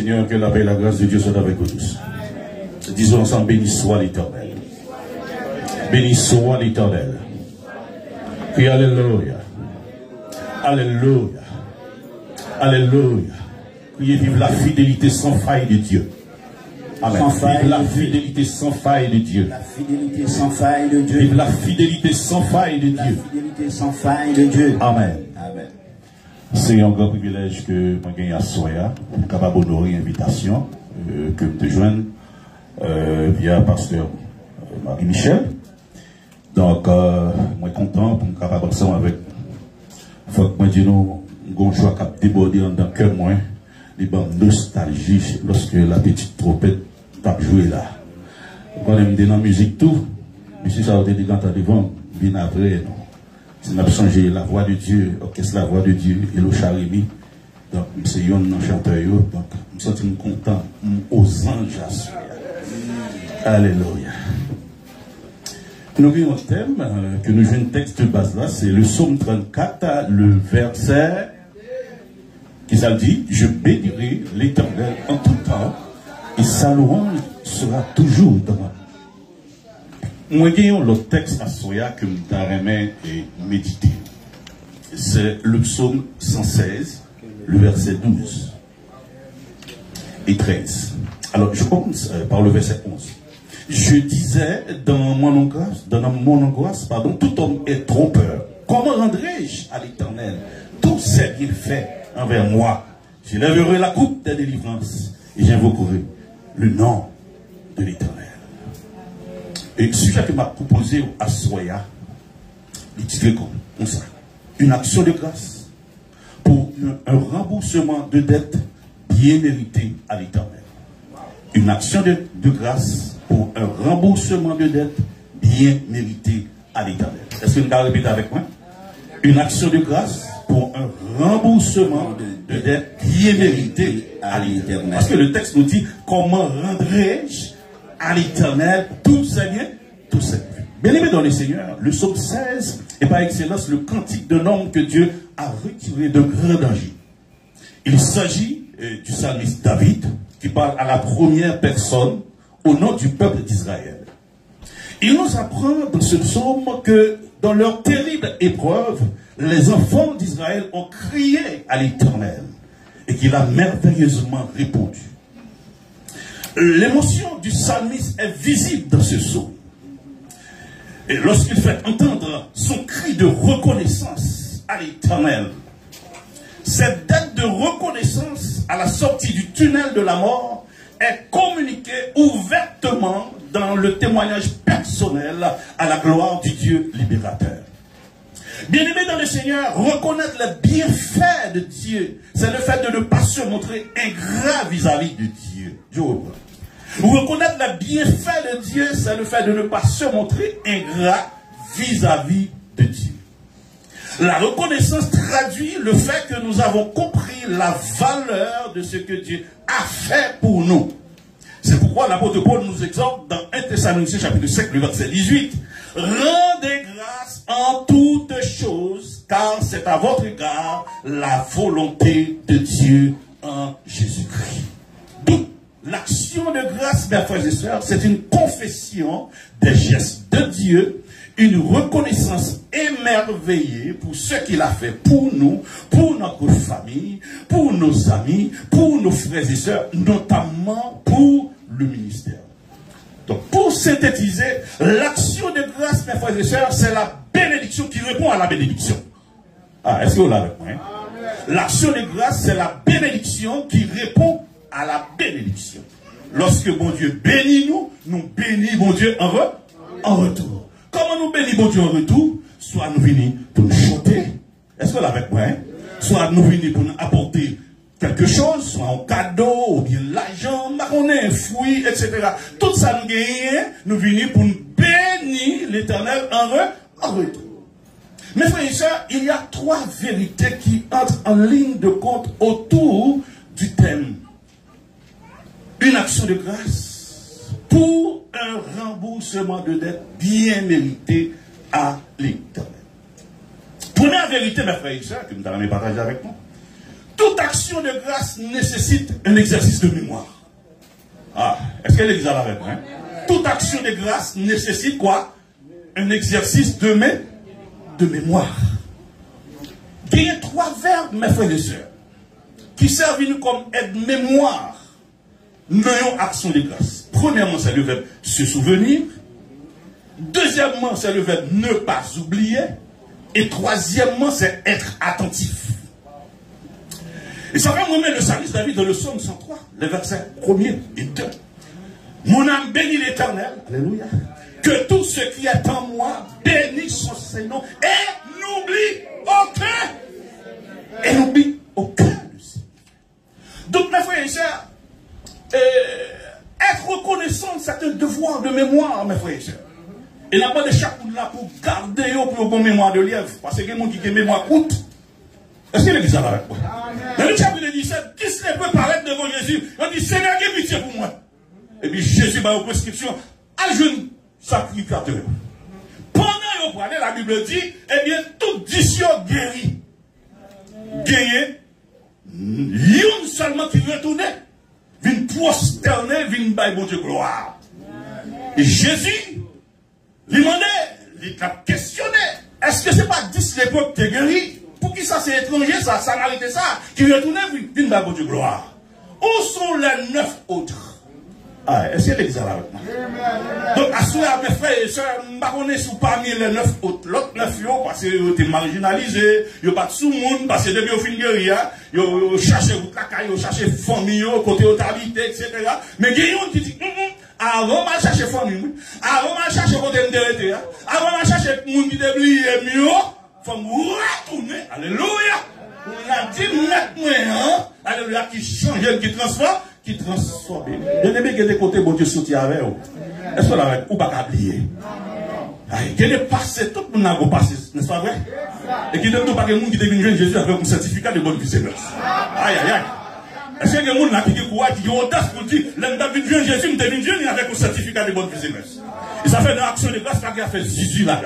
Seigneur, que la paix et la grâce de Dieu soient avec vous tous. Disons ensemble, béni soit l'Éternel. Béni soit l'Éternel. Puis alléluia. Alléluia. Alléluia. Priez, vive la fidélité sans faille de Dieu. Amen. Vive la fidélité sans faille de Dieu. La fidélité sans faille de Dieu. Vive la fidélité sans faille de Dieu. La fidélité sans faille de Dieu. Amen. Amen. C'est un grand privilège que moi gagne à Soya, capable d'honorer l'invitation que me joigne via pasteur Marie-Michel. Donc, moi content pour me capable ensemble avec. Faut que moi dis nous, un choix qui a débordé dans le cœur moi, les bandes nostalgie lorsque la petite trompette t'a joué là. Quand on aime dans la musique tout, mais si ça a été dit quand devant, bien après, non. Si on a changé la voix de Dieu, orchestre la voix de Dieu, et le charimi, donc c'est un chanteur, donc je me sens content aux anges. Alléluia. Nous avons un thème que nous jouons un texte de base là, c'est le psaume 34, le verset qui ça dit, je bénirai l'Éternel en tout temps, et sa louange sera toujours dans ma bouche. Moi, j'ai le texte à Soya que je t'aimerais méditer. C'est le psaume 116, le verset 12 et 13. Alors, je commence par le verset 11. Je disais dans mon angoisse, tout homme est trompeur. Comment rendrai-je à l'Éternel tout ce qu'il fait envers moi? Je lèverai la coupe de délivrance et j'invoquerai le nom de l'Éternel. Et le sujet que m'a proposé à Soya, il dit comme ça. Une action de grâce pour un remboursement de dette bien mérité à l'Éternel. Une action de grâce pour un remboursement de dette bien mérité à l'Éternel. Est-ce que vous pouvez répéter avec moi? Une action de grâce pour un remboursement de dette bien mérité à l'Éternel. Parce que le texte nous dit, comment rendrai-je à l'Éternel tout ses biens, tout ses biens. Bien-aimé dans le Seigneur, le psaume 16 est par excellence le cantique d'un homme que Dieu a retiré de grands dangers. Il s'agit du psalmiste David qui parle à la première personne au nom du peuple d'Israël. Il nous apprend dans ce psaume que dans leur terrible épreuve, les enfants d'Israël ont crié à l'Éternel et qu'il a merveilleusement répondu. L'émotion du psalmiste est visible dans ce psaume. Et lorsqu'il fait entendre son cri de reconnaissance à l'Éternel, cette dette de reconnaissance à la sortie du tunnel de la mort est communiquée ouvertement dans le témoignage personnel à la gloire du Dieu libérateur. Bien-aimé dans le Seigneur, reconnaître les bienfaits de Dieu, c'est le fait de ne pas se montrer ingrat vis-à-vis de Dieu. Reconnaître les bienfaits de Dieu, c'est le fait de ne pas se montrer ingrat vis-à-vis de Dieu. La reconnaissance traduit le fait que nous avons compris la valeur de ce que Dieu a fait pour nous. C'est pourquoi l'apôtre Paul nous exhorte dans 1 Thessaloniciens chapitre 5, le verset 18. Rendez grâce en toutes choses, car c'est à votre égard la volonté de Dieu en Jésus-Christ. Donc, l'action de grâce, mes frères et sœurs, c'est une confession des gestes de Dieu, une reconnaissance émerveillée pour ce qu'il a fait pour nous, pour notre famille, pour nos amis, pour nos frères et sœurs, notamment pour le ministère. Donc, pour synthétiser, l'action de grâce, mes frères et sœurs, c'est la bénédiction qui répond à la bénédiction. Ah, est-ce que vous l'avez avec moi? L'action de grâce, c'est la bénédiction qui répond à la bénédiction. Lorsque bon Dieu bénit nous, nous bénit bon Dieu en retour. Comment nous bénit bon Dieu en retour? Soit nous venons pour nous chanter. Est-ce que vous l'avez avec moi? Soit nous venons pour nous apporter quelque chose, soit un cadeau, ou bien l'argent, un fruit, etc. Tout ça nous gagne, nous venons pour nous bénir l'Éternel en retour. Mes frères et sœurs, il y a trois vérités qui entrent en ligne de compte autour du thème. Une action de grâce pour un remboursement de dette bien mérité à l'Éternel. Première vérité, mes frères et sœurs, que nous allons partager avec nous. toute action de grâce nécessite un exercice de mémoire. Ah, est-ce qu'elle est avec moi? Toute action de grâce nécessite quoi? Un exercice de mémoire. Il y a 3 verbes, mes frères et sœurs, qui servent nous comme aide-mémoire dans action de grâce. Premièrement, c'est le verbe se souvenir. Deuxièmement, c'est le verbe ne pas oublier. Et troisièmement, c'est être attentif. Et ça va me mettre le service David dans le psaume 103, les versets 1er et 2. Mon âme bénit l'Éternel, alléluia, que tout ce qui est en moi bénisse son Seigneur et n'oublie aucun. Et n'oublie aucun de ses. Donc, mes frères et sœurs, être reconnaissant, c'est un devoir de mémoire, mes frères et sœurs. Et n'a pas de chaque coup là pour garder pour bon mémoire de lièvre, parce que les gens qui ont mémoire coûte. Est-ce que l'église a avec moi? Dans le chapitre 17, qui se peut paraître devant Jésus? On dit, Seigneur, aie pitié pour moi. Et puis Jésus va aux prescriptions à jeune sacrificateur. Pendant qu'on parlait, la Bible dit, eh bien, toute diction guérit. Gagné, une seulement qui retournait, vient prosterner, vient bailler bon Dieu gloire. Et Jésus, lui demandait, il a questionné, est-ce que c'est pas 10 l'époque qui est guéri? Pour qui ça c'est étranger, ça n'arrêtait ça, qui retournait, vient bailler bon Dieu gloire. Où sont les 9 autres? Ah, est-ce que l'église est avec moi? Donc, à cela, mes frères et sœurs, je ne connais pas parmi les 9 autres. L'autre 9, parce qu'ils étaient marginalisés, ils n'ont pas de sous-monde, parce que depuis qu'ils ont fini de guérir, ils ont cherché route la caille, ils ont cherché famille, côté autorité, etc. Mais il y a un qui dit, avant de chercher famille, avant de chercher côté intérêt, avant de chercher le monde qui déblie mieux, il faut retourner. Alléluia! On a dit nettement, alléluia, qui change, qui transforme. Qui transforme. Je n'ai pas que des côtés, bon Dieu, soutient avec vous. Est-ce que là, ou pas oublier? Il y a des passés, tout le monde a passé, n'est-ce pas vrai? Et qui ne pas que le monde qui devient jeune Jésus avec un certificat de bonne vie, c'est aïe, aïe, aïe. Est-ce que le monde là qui dit quoi, qui dit audace pour dire, l'homme devient jeune Jésus, devient jeune avec un certificat de bonne vie, c'est et ça fait une action de grâce, pas qu'il a fait zizi là.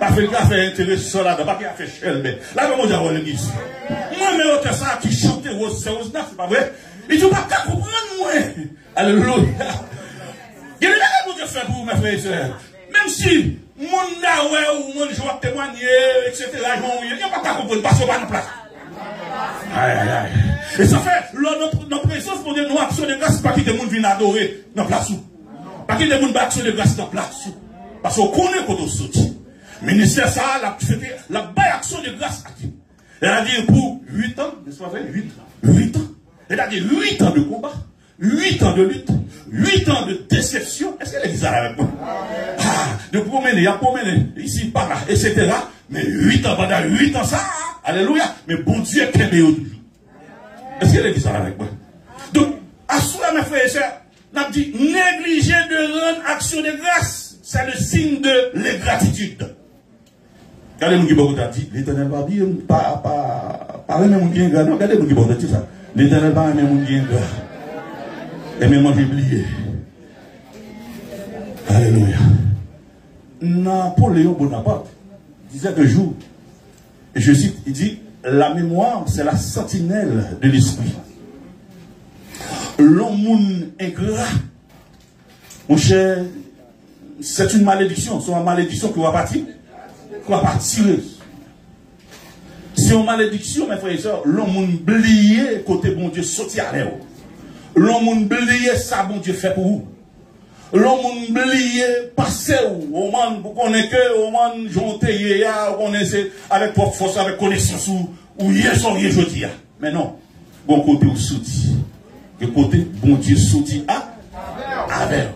Pas qu'il a fait intéressant là, pas qu'il a fait chelbe. Là, comment dire à l'église? Moi, mais autre ça qui chantait Rose, c'est pas vrai? Il ne pas qu'à comprendre, moi. Alléluia. Il y a des choses que je fais pour vous, mes frères et sœurs. Même si, mon naoué ou mon joie témoigner, etc., il n'y a pas qu'à comprendre, parce qu'on va en place. Aïe, aïe, aïe. Et ça fait, notre présence pour dire, nous, action de grâce, pas qu'il y ait des gens qui viennent adorer dans la place. Pas qu'il y ait des gens qui action de grâce dans la place. Parce qu'on connaît quand on saute. Mais ministère, ça, la belle action de grâce. Elle a dit pour 8 ans, n'est-ce pas vrai? 8 ans. C'est-à-dire 8 ans de combat, 8 ans de lutte, 8 ans de déception. Est-ce qu'elle est avec moi? De promener, à promener, ici, par là, etc. Mais 8 ans, pendant 8 ans, ça, alléluia. Mais bon Dieu, qu'elle est toujours. Est-ce qu'elle est avec moi? Donc, à cela, mes frères et sœurs, on a dit, négliger de rendre action de grâce, c'est le signe de l'ingratitude. Regardez-nous qui beaucoup dit, l'Éternel va dire, pas même bien grand. Regardez-nous qui beaucoup dit ça. L'Éternel va aimer mon bien gras. Et même moi j'ai oublié. Alléluia. Napoléon Bonaparte disait un jour, et je cite, il dit, la mémoire c'est la sentinelle de l'esprit. L'homme ingrat, mon cher, c'est une malédiction. C'est une malédiction qui va partir. Qui va partir. C'est une malédiction, mes frères et sœurs. L'homme oublié côté bon Dieu sorti à l'air. L'homme oublié ça, bon Dieu fait pour vous. L'homme oublié passer au monde pour qu'on ait que, au monde jonté, on essaie avec propre force, avec connaissance ou hier son rien jeudi. Mais non, bon côté ou sorti. Le côté bon Dieu sorti avec.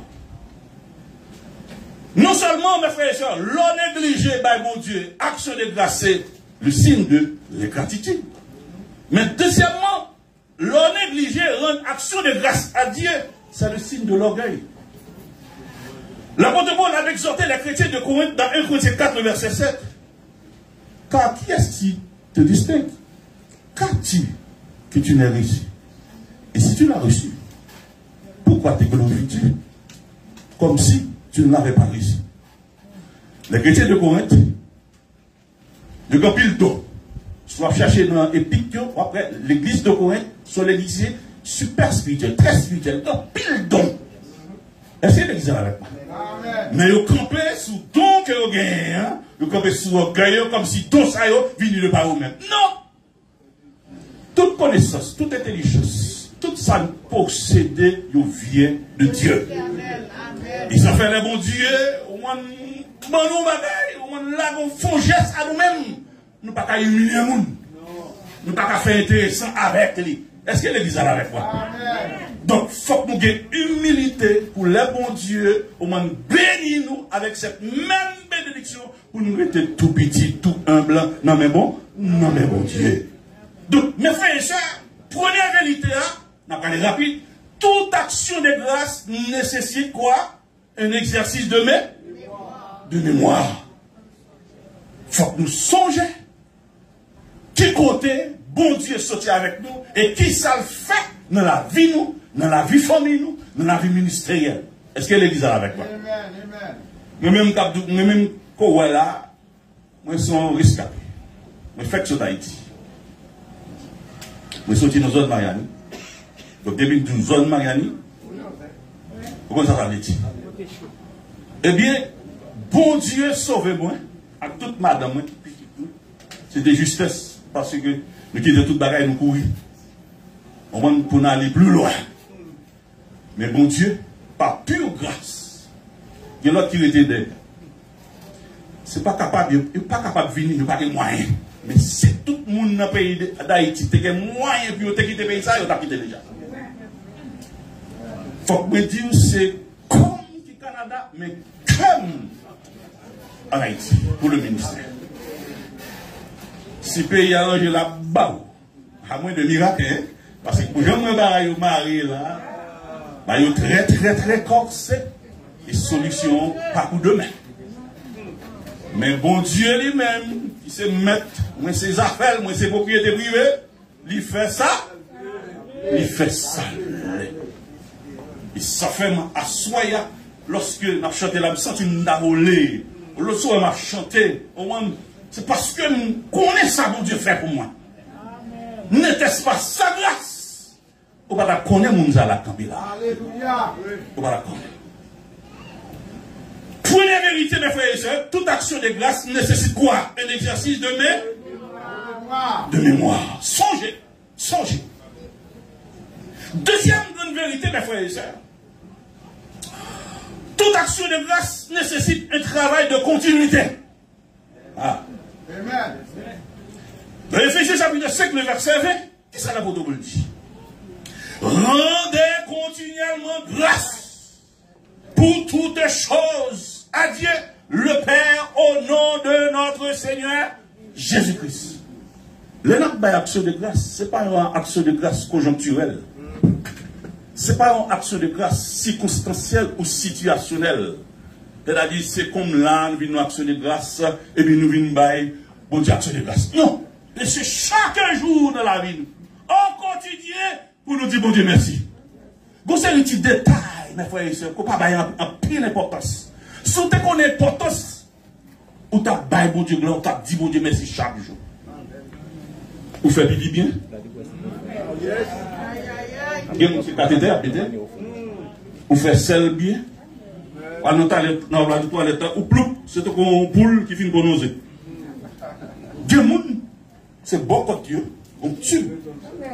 Non seulement, mes frères et sœurs, l'on négligé par mon Dieu, action de grâce, c'est le signe de l'ingratitude. Mais deuxièmement, l'on négligé rendre action de grâce à Dieu, c'est le signe de l'orgueil. L'apôtre Paul a exhorté les chrétiens de Corinthe dans 1 Corinthiens 4, verset 7. Car qui est-ce qui te distingue? Qu'as-tu que tu n'aies reçu? Et si tu l'as reçu, pourquoi te glorifies-tu comme si tu ne l'avais pas reçu? Les chrétiens de Corinthe, de Campile d'eau, soit chercher dans l'Épique, après l'église de Corinthe, sur l'église super spirituelle, très spirituelle, donc pile don. Est-ce que l'église est avec moi? Mais vous campez sous don que vous gagnez, hein? Vous campez sous orgueil comme si don ça venu de par vous-même. Non! Toute connaissance, toute intelligence, toute ça possédée, vous vient de Dieu. Ils ont fait les bons dieux, au moins, nous bagaille, au moins, là, on fait geste à nous-mêmes. Nous ne pouvons pas humilier les gens. Nous ne pouvons pas faire intéressant avec lui. Est-ce que l'église est avec moi? Donc, il faut que nous ayons humilité pour les bons dieux, au moins bénir nous avec cette même bénédiction pour nous rester tout petit, tout humble. Non mais bon Dieu. Donc, mes frères et sœurs, première vérité, on a parlé rapide, toute action de grâce nécessite quoi? Un exercice de mémoire. Il faut que nous songions qui côté bon Dieu sorti avec nous et qui ça le fait dans la vie nous, dans la vie famille nous, dans la vie ministérielle. Est-ce que l'église est avec moi? Moi-même, quand là, moi, je suis rescapé. Je fais que sur Haïti. Je suis sorti dans la zone Mariani. Donc, depuis une zone Mariani, pourquoi ça veut dire? Eh bien, bon Dieu sauve-moi, à toute madame, c'est de justesse, parce que nous quittons toute bagaille, nous courir. On va pour aller plus loin. Mais bon Dieu, par pure grâce, il y a l'autre qui était d'aide. C'est pas capable, il n'est pas capable de venir, il n'a pas de moyens. Mais si tout le monde dans le pays d'Haïti a des moyens pour quitter le pays, il a quitté déjà. Il faut que je dise, c'est comme au Canada, mais comme en Haïti, pour le ministère. Si le pays a arrangé la barre, à moins de miracle, hein, parce que pour me marier là, il est très corsé. Et solution, pas coup de main. Mais bon Dieu lui-même, qui se met, moi ses affaires, moi ses propriétés privées, il fait ça. Il fait ça. Et ça fait à soya, lorsque nous chanté la senti une volé, le soir m'a chanté, c'est parce que nous connaissons ça, bon Dieu fait pour moi. N'était-ce pas sa grâce? On va la connaître, mon la Kabila. Alléluia. On va la connaître. Première vérité, mes frères et sœurs, toute action de grâce nécessite quoi? Un exercice de mémoire. Songez. Deuxième grande vérité, mes frères et sœurs. Toute action de grâce nécessite un travail de continuité. Ah. Amen. Dans Éphésiens chapitre 5, le verset 20, qu'est-ce que l'apôtre Paul dit? Rendez continuellement grâce pour toutes choses à Dieu, le Père, au nom de notre Seigneur Jésus-Christ. L'action de grâce, ce n'est pas une action de grâce conjoncturelle. Ce n'est pas une action de grâce circonstancielle ou situationnelle. C'est-à-dire, c'est comme là, nous venons action de grâce, et puis nous venons bailler, bon Dieu, action de grâce. Non! Et c'est chaque jour dans la vie, au quotidien, pour nous dire, bon Dieu, merci. Vous avez un petit détail, mes frères et sœurs, qu'on ne peut pas en pile importance. Si vous avez une importance, vous avez baillé, bon Dieu, vous avez dit, bon Dieu, merci chaque jour. Vous faites pipi bien? Vous faites sel bien? On a la toilette, ou ploup, c'est un poule qui finit pour nous. Dieu, c'est bon comme Dieu, on tue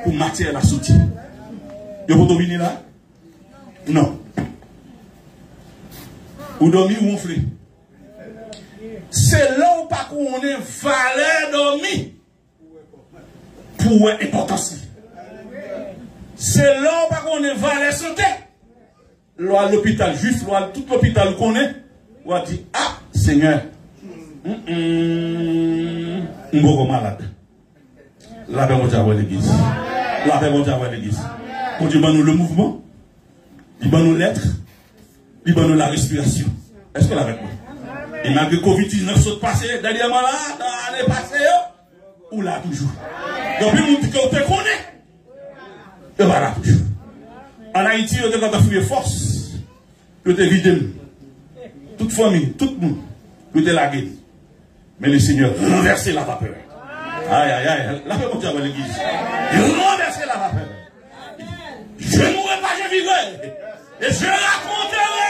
pour matière la sortie. Vous dominer là? Non. Vous dormez ou on fait? C'est là où pas qu'on est valeur dormir pour importance. C'est là où pas qu'on est valeur santé. Là, l'hôpital juif, là, tout l'hôpital qu'on est, on va dire, ah, Seigneur, on est malade. La paix, on va avoir l'église. La paix, on va avoir l'église. On dit, nous le mouvement, il va nous l'être, il va nous la respiration. Est-ce que avec moi? Et malgré Covid-19 saute passé, dernièrement là, dans l'année passée, ou là toujours. Donc, il nous dit qu'on te connaît. Et voilà toujours. En Haïti, on a fait force. On a vidé. Toute famille, tout le monde. On a lagué. Mais le Seigneur renversé la vapeur. Aïe, aïe, aïe. La paix mon Dieu à l'église. Je remercie la paix. Je ne mourrai pas, je vivrai. Et je raconterai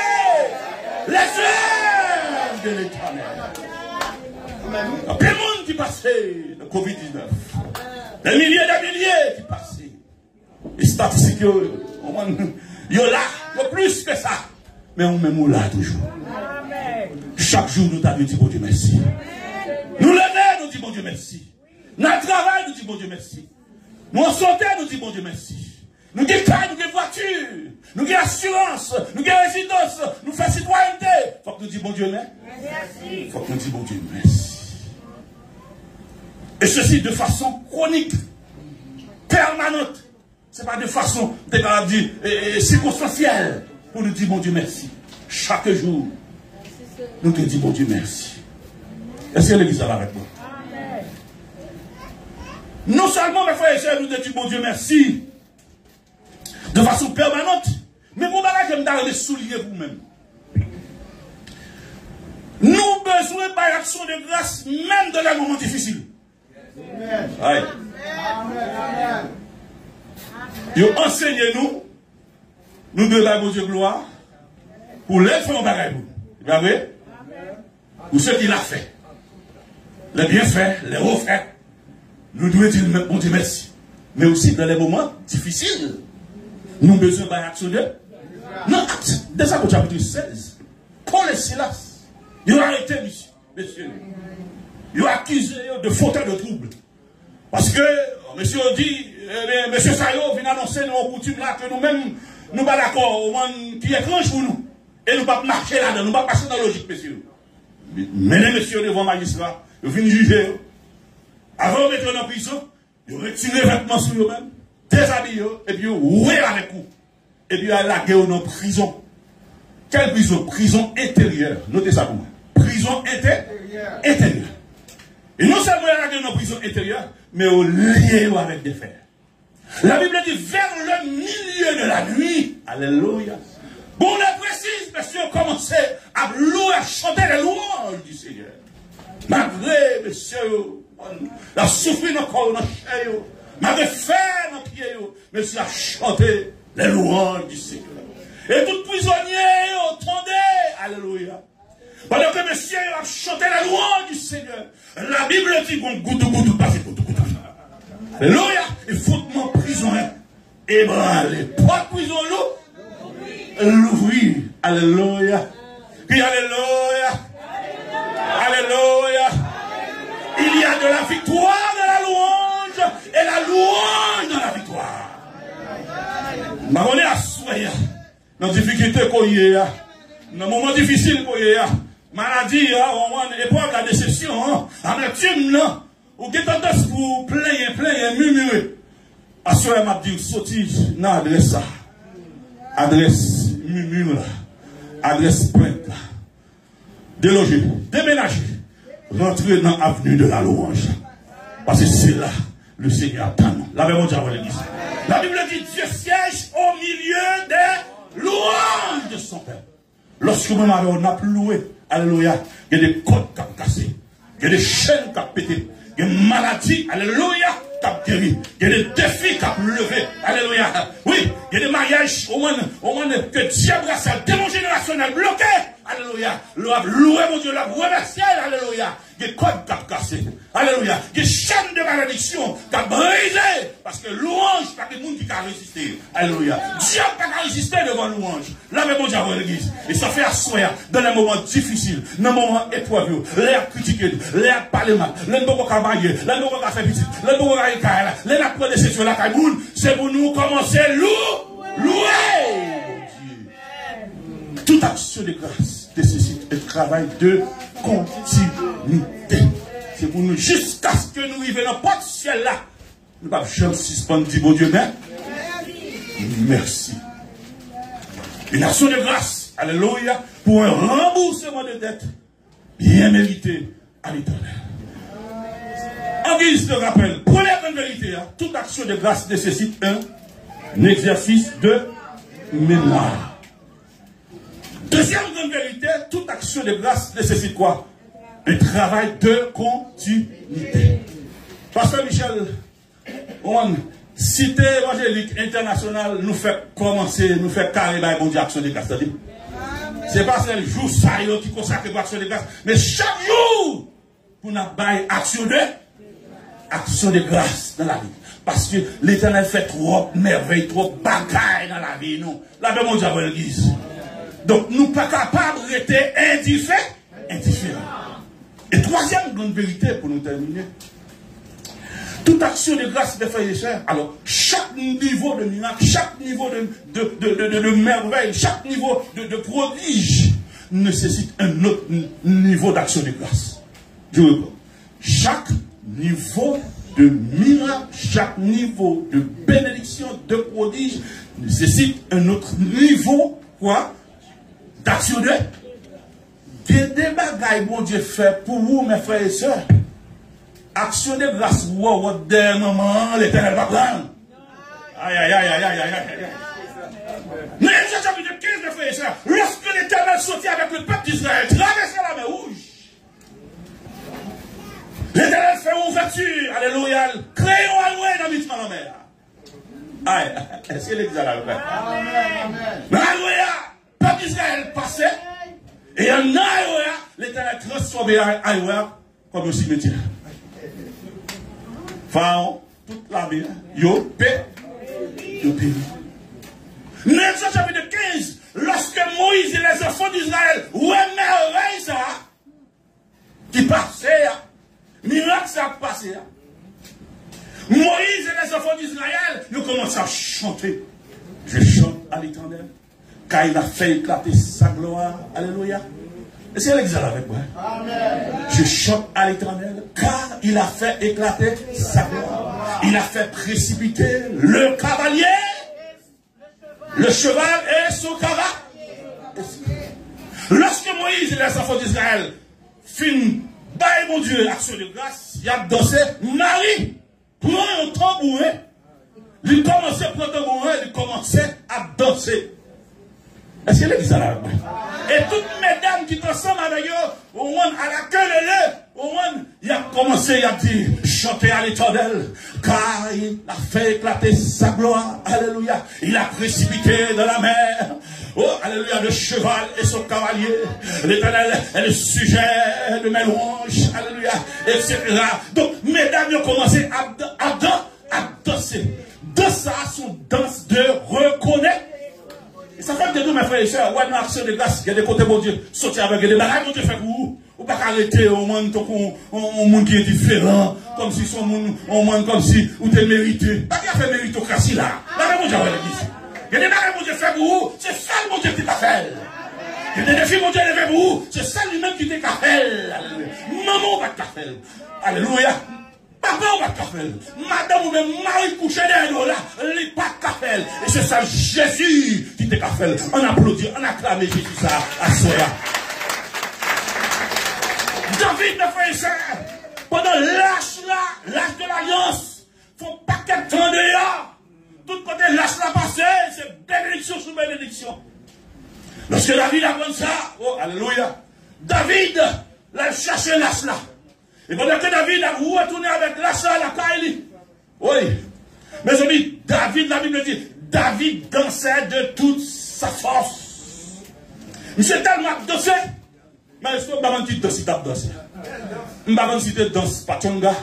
les œuvres de l'Éternel. Il y a plein de monde qui passait le Covid-19. Des milliers qui passaient. Les statistiques, il y a là, il y a plus que ça. Mais on même là toujours. Chaque jour, nous t'avons dit bon Dieu merci. Nous lever, nous disons bon Dieu merci. Nous travaillons, nous disons bon Dieu merci. Nous en santé, nous disons bon Dieu merci. Nous avons car, nous avons voiture, nous avons assurance, nous avons résidence, nous faisons citoyenneté. Il faut que nous disions bon Dieu merci. Il faut que nous disions bon Dieu merci. Et ceci de façon chronique, permanente. Ce n'est pas de façon, circonstancielle, pour nous dire bon Dieu merci. Chaque jour, nous te disons bon Dieu merci. Est-ce que l'église va avec moi? Non seulement, mes frères et sœurs, nous te disons bon Dieu merci, de façon permanente, mais vous m'avez dit de souligner vous-même. Nous avons besoin d'action de grâce, même dans les moments difficiles. Amen. Vous enseignez-nous, nous devons Dieu gloire, pour les faire en bagaille. Vous voyez? Pour ce qu'il a fait. Les bienfaits, les refaits. Nous devons dire bon Dieu merci. Mais aussi dans les moments difficiles, nous avons besoin d'action de. Non, déjà au chapitre 16, Paul et Silas, ils ont arrêté, messieurs. Ils ont accusé de fauteur de trouble. Parce que, monsieur dit, monsieur Sayo vient annoncer nos coutumes là que nous-mêmes, nous ne sommes pas d'accord, qui est étrange pour nous. Et nous ne pouvons pas marcher là-dedans, nous ne pouvons pas passer dans la logique, messieurs. Menez messieurs devant le magistrat, ils viennent juger. Avant de mettre en prison, ils retirent les vêtements sur eux-mêmes, déshabillent, et puis ils roulent avec vous. Et puis ils laguent dans la prison. Quelle prison? Prison intérieure. Notez ça pour moi. Prison intérieure. Et non seulement ils laguent dans la prison intérieure, mais au lieu avec des fers. La Bible dit vers le milieu de la nuit. Alléluia. Bon, on est précise, parce qu'on commençait à louer, à chanter les louanges du Seigneur. Malgré, monsieur, la souffrir encore dans le chair, malgré faire dans le pied, monsieur a chanté les louanges du Seigneur. Et tout prisonnier, entendez, alléluia. Pendant que monsieur a chanté les louanges du Seigneur, la Bible dit qu'on goûte, pas goûte. Alléluia. Il faut que mon prisonnier ébranle. Pas de prison, l'ouvrir. Alléluia. Puis alléluia. Alléluia. Il y a de la victoire dans la louange et la louange dans la victoire. Ma on est à soyer. Dans la difficulté qu'on y a, dans le moment difficile qu'on y a, maladie, époque, la déception, amertume, non. Ou qui tendance pour plaindre, murmurer. À ce moment, m'a dit, sorti dans l'adresse, adresse murmure, adresse plainte, déloger, déménager, rentrer dans l'avenue de la louange. Parce que c'est là le Seigneur attend. La Bible dit à l'église. La Bible dit, Dieu siège au milieu des louanges de son peuple. Lorsque on a loué, alléluia, il y a des côtes qui ont cassé, il y a des chaînes qui ont pété. Il y a des maladies, alléluia, qui ont guéri. Il y a des défis qui ont levé, alléluia. Oui, il y a des mariages, au moins que diable a sa démon générationnel bloqué, alléluia. Loué mon Dieu, remercié, alléluia. Il y a des codes qui ont cassé, alléluia. Il y a des chaînes de malédiction qui ont brisé, parce que louange, pas que le monde qui a résisté, alléluia. Dieu n'a pas résisté devant louange. Là, mais mon Dieu, avant l'église. Et ça fait asseoir dans les moments difficiles, dans les moments épreuves, l'air critiqué, l'air parler mal, l'air de travailler, l'air de faire petit, l'air de faire caille, l'air de prendre des sur la caille. C'est pour nous commencer louer. Toute action de grâce nécessite un travail de continuité. C'est pour nous, jusqu'à ce que nous arrivions dans le porte ciel là. Nous ne pouvons jamais suspendre, dire bon Dieu, mais merci. Une action de grâce, alléluia, pour un remboursement de dettes bien mérité à l'Éternel. En guise de rappel, première grande vérité, toute action de grâce nécessite un exercice de mémoire. Deuxième grande vérité, toute action de grâce nécessite quoi? Un travail de continuité. Pasteur Michel, Cité évangélique internationale nous fait commencer, nous fait carré par bon Dieu action de grâce. C'est pas le jour ça qui consacre l'action de grâce, mais chaque jour, pour nous bailler action de grâce dans la vie. Parce que l'Éternel fait trop merveilles, trop bagailles dans la vie, nous. La même Dieu avec l'église. Donc, nous ne sommes pas capables d'être indifférents. Et troisième grande vérité pour nous terminer. Toute action de grâce des frères et sœurs, alors chaque niveau de miracle, chaque niveau de merveille, chaque niveau de prodige nécessite un autre niveau d'action de grâce. Je reprends. Chaque niveau de miracle, chaque niveau de bénédiction, de prodige nécessite un autre niveau, quoi? D'action de. Des bagailles, bon Dieu fait pour vous, mes frères et sœurs. Action de grâce, wow, des moments, l'Éternel va prendre. Aïe, aïe, aïe, aïe, aïe, aïe, aïe. Mais chapitre 15, mes frères et sœurs, lorsque l'Éternel sortit avec le peuple d'Israël, traversait la mer rouge, l'Éternel fait une ouverture, alléluia, créons un way dans le la mer. Aïe, est-ce que l'exemple a le fait? Alléluia, le peuple d'Israël passait, et en alléluia, l'Éternel transformait alléluia comme un cimetière. Pharaon, toute la vie, yo péri. Exode chapitre 15, lorsque Moïse et les enfants d'Israël remerveillent ça, qui passait, miracle ça passait. Moïse et les enfants d'Israël, ils commencent à chanter. Je chante à l'Éternel, car il a fait éclater sa gloire. Alléluia. Est-ce qu'elle exhale avec moi? Amen. Je chante à l'Éternel, car il a fait éclater sa gloire. Il a fait précipiter le cavalier, le cheval et son cavalier. Lorsque Moïse et les enfants d'Israël finissent, bâillent mon Dieu, action de grâce, il a dansé, Marie, prend un tambourin, il commençait à prendre un tambourin, il commençait à danser. Est-ce que l'église là? Et toutes mesdames qui sont ensemble avec eux, au moins à la queue de l'œuf, au moins, il a commencé, il a dit, chanter à l'Éternel, car il a fait éclater sa gloire, alléluia. Il a précipité dans la mer, oh, alléluia, le cheval et son cavalier. L'Éternel est le sujet de mes louanges, alléluia, etc. Donc, mesdames, ils ont commencé à danser. De ça, son danse de reconnaître. Ça fait que nous, mes frères et sœurs, ouais, nous action de grâce, il y a des côtés, bon Dieu, sortir avec des bagages, bon Dieu fait pour vous. Ou pas arrêter au monde, un monde qui est différent, comme si son monde, un monde comme si, ou t'es mérité. Pas qu'il y a fait méritocratie là. Là, bon Dieu, il y a des bagages, bon Dieu fait pour vous, c'est ça, bon Dieu, qui t'a fait. Il y a des défis, bon Dieu, levé pour vous, c'est ça lui-même qui t'a fait. Maman, va t'a fait. Alléluia. Papa, on va café. Madame ou même Marie couchée derrière nous là, il n'est pas café. Et c'est ça Jésus qui te café. On applaudit, on acclame Jésus ça à soi. David, mes frères et sœurs, pendant l'âge de l'alliance, faut pas qu'elle tende là. Tout côté l'âge là passé, c'est bénédiction sur bénédiction. Lorsque David apprend ça, oh, alléluia, David l'a cherché l'âge là. Et pendant que David a retourné avec l'achat à la Kaili. Oui. Mes amis, David, la Bible dit, David dansait de toute sa force. Monsieur tellement dansé. Mais est-ce que je ne vais pas danser, danser? Je ne vais pas citer danse patonga.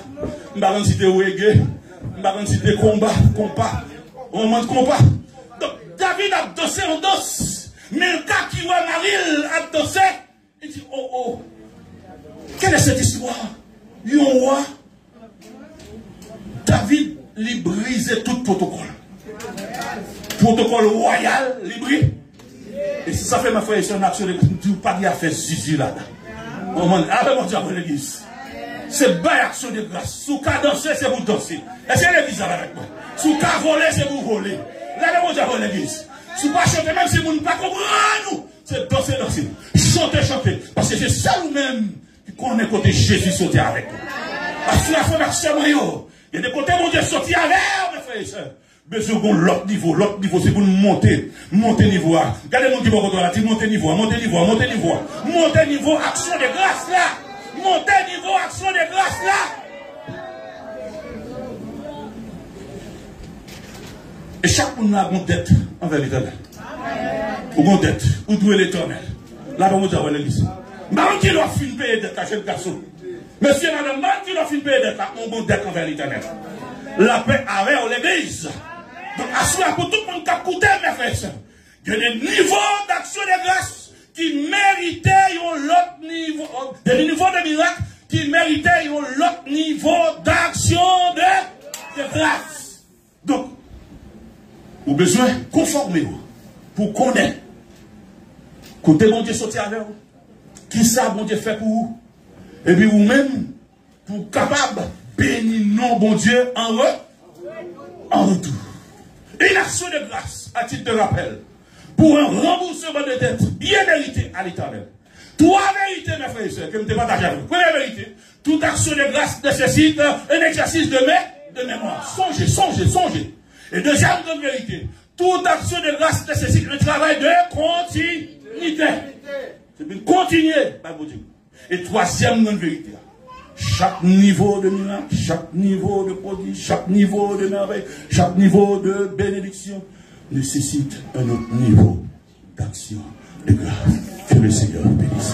Je ne vais pas citer reggae. Je ne vais pas citer combat. On demande combat. Donc, David a dansé, on danse. Mais le cas qui voit Marie a dansé, il dit, oh, oh. Quelle est cette histoire? Un roi, David lui brisait tout protocole. Protocole royal, lui brise. Et si ça fait ma frère et soeur, action de pas dire faire zizi là. Ah ben mon Dieu, l'église. C'est belle action de grâce. Sous cas danser, c'est pour danser. Est-ce que l'église est avec moi? Sous cas voler, c'est pour voler. Là, mon Dieu, l'église. Sous pas chanter, même si vous ne pas comprendre nous, c'est danser. Chanter. Parce que c'est ça nous-mêmes. Qu'on est côté Jésus sorti avec nous. Parce que la formation, il y a des côtés où Dieu sorti avec, mes frères et sœurs. Mais second, l'autre niveau, c'est pour nous monter niveau. Regardez mon niveau, monter niveau, action de grâce là. Monter niveau, action de grâce là. Et chaque monde a une dette envers l'Éternel. Ou une dette, ou doué l'Éternel. Là, on va l'église. Mais qui doit finir payer dette à chaque garçon? Monsieur, madame, qui doit finir payer dette, on a une dette envers l'Éternel. La paix avec l'église. Donc, à cela, pour tout le monde qui a coûté, mes frères et sœurs, il y a des niveaux d'action de grâce qui méritaient l'autre niveau, des niveaux de miracle qui méritaient l'autre niveau d'action de grâce. Donc, vous avez besoin de conformer pour connaître. Côté bon Dieu sorti avec vous. Qui ça bon Dieu fait pour vous? Et puis vous-même, pour capable bénir non bon Dieu en retour. Une action de grâce, à titre de rappel, pour un remboursement de dette bien mérité à l'Éternel. Trois vérités, mes frères et sœurs, que je ne partage avec vous. Première vérité, toute action de grâce nécessite un exercice de mémoire. Songez. Et deuxième grande vérité, toute action de grâce nécessite un travail de continuité. C'est de continuer, par mon Dieu. Et troisième grande vérité, chaque niveau de miracle, chaque niveau de prodige, chaque niveau de merveille, chaque niveau de bénédiction nécessite un autre niveau d'action de grâce. Que le Seigneur bénisse.